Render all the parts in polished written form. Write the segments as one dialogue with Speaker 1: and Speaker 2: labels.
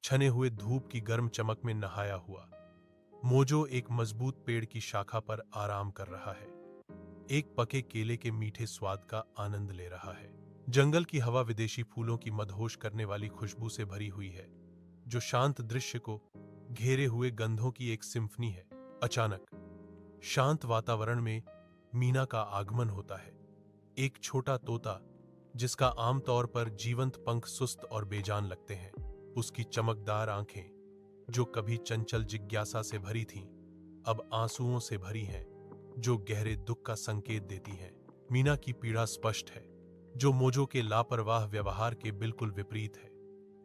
Speaker 1: छने हुए धूप की गर्म चमक में नहाया हुआ मोजो एक मजबूत पेड़ की शाखा पर आराम कर रहा है। एक पके केले के मीठे स्वाद का आनंद ले रहा है। जंगल की हवा विदेशी फूलों की मदहोश करने वाली खुशबू से भरी हुई है, जो शांत दृश्य को घेरे हुए गंधों की एक सिम्फनी है। अचानक शांत वातावरण में मीना का आगमन होता है। एक छोटा तोता, जिसका आमतौर पर जीवंत पंख सुस्त और बेजान लगते हैं, उसकी चमकदार आंखें, जो कभी चंचल जिज्ञासा से भरी थीं, अब आंसुओं से भरी हैं, जो गहरे दुख का संकेत देती हैं। मीना की पीड़ा स्पष्ट है, जो मोजो के लापरवाह व्यवहार के बिल्कुल विपरीत है,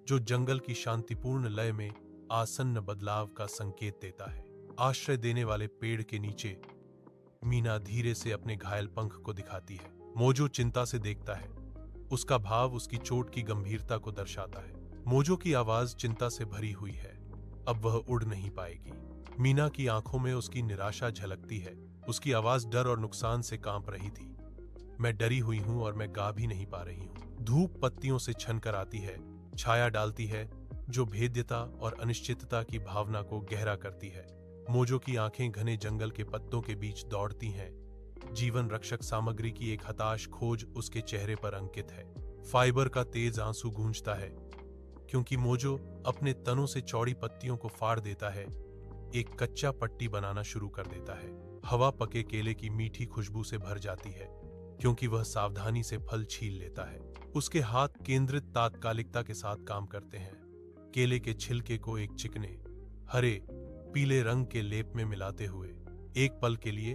Speaker 1: जो जंगल की शांतिपूर्ण लय में आसन्न बदलाव का संकेत देता है। आश्रय देने वाले पेड़ के नीचे मीना धीरे से अपने घायल पंख को दिखाती है। मोजो चिंता से देखता है। उसका भाव उसकी चोट की गंभीरता को दर्शाता है। मोजो की आवाज चिंता से भरी हुई है। अब वह उड़ नहीं पाएगी। मीना की आंखों में उसकी निराशा झलकती है। उसकी आवाज डर और नुकसान से कांप रही थी। मैं डरी हुई हूं और मैं गा भी नहीं पा रही हूं। धूप पत्तियों से छनकर आती है, छाया डालती है, जो भेद्यता और अनिश्चितता की भावना को गहरा करती है। मोजो की आंखें घने जंगल के पत्तों के बीच दौड़ती हैं। जीवन रक्षक सामग्री की एक हताश खोज उसके चेहरे पर अंकित है। फाइबर का तेज आंसू गूंजता है, क्योंकि मोजो अपने तनों से चौड़ी पत्तियों को फाड़ देता है, एक कच्चा पट्टी बनाना शुरू कर देता है। हवा पके केले की मीठी खुशबू से भर जाती है, क्योंकि वह सावधानी से फल छील लेता है। उसके हाथ केंद्रित तात्कालिकता के साथ काम करते हैं, केले के छिलके को एक चिकने हरे पीले रंग के लेप में मिलाते हुए। एक पल के लिए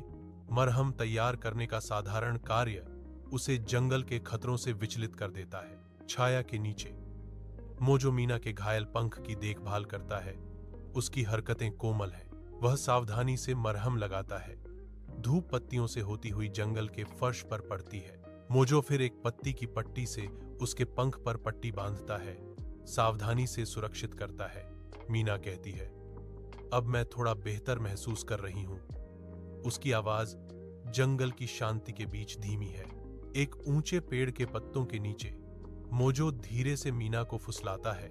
Speaker 1: मरहम तैयार करने का साधारण कार्य उसे जंगल के खतरों से विचलित कर देता है। छाया के नीचे मोजो मीना के घायल पंख की देखभाल करता है। उसकी हरकतें कोमल हैं। वह सावधानी से मरहम लगाता है। धूप पत्तियों से होती हुई जंगल के फर्श पर पड़ती है। मोजो फिर एक पत्ती की पट्टी से उसके पंख पर पट्टी बांधता है, सावधानी से सुरक्षित करता है। मीना कहती है, अब मैं थोड़ा बेहतर महसूस कर रही हूं। उसकी आवाज जंगल की शांति के बीच धीमी है। एक ऊंचे पेड़ के पत्तों के नीचे मोजो धीरे से मीना को फुसलाता है,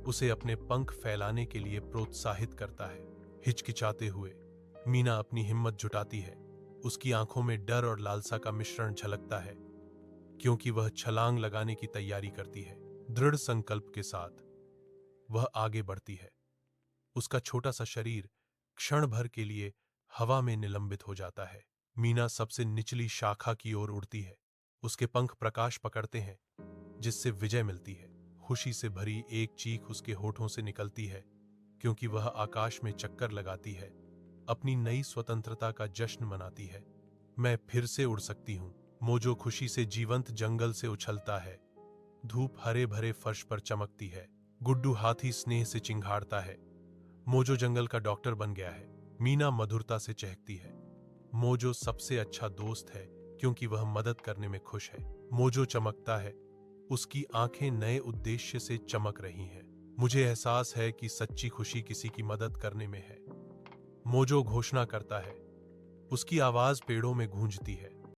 Speaker 1: उसे अपने पंख फैलाने के लिए प्रोत्साहित करता है। हिचकिचाते हुए मीना अपनी हिम्मत जुटाती है। उसकी आंखों में डर और लालसा का मिश्रण झलकता है, क्योंकि वह छलांग लगाने की तैयारी करती है। दृढ़ संकल्प के साथ वह आगे बढ़ती है। उसका छोटा सा शरीर क्षण भर के लिए हवा में निलंबित हो जाता है। मीना सबसे निचली शाखा की ओर उड़ती है। उसके पंख प्रकाश पकड़ते हैं, जिससे विजय मिलती है। खुशी से भरी एक चीख उसके होठों से निकलती है, क्योंकि वह आकाश में चक्कर लगाती है, अपनी नई स्वतंत्रता का जश्न मनाती है। मैं फिर से उड़ सकती हूँ। मोजो खुशी से जीवंत जंगल से उछलता है। धूप हरे भरे फर्श पर चमकती है। गुड्डू हाथी स्नेह से चिंघाड़ता है। मोजो जंगल का डॉक्टर बन गया है। मीना मधुरता से चहकती है। मोजो सबसे अच्छा दोस्त है, क्योंकि वह मदद करने में खुश है। मोजो चमकता है। उसकी आंखें नए उद्देश्य से चमक रही हैं। मुझे एहसास है कि सच्ची खुशी किसी की मदद करने में है। मोजो घोषणा करता है। उसकी आवाज पेड़ों में गूंजती है।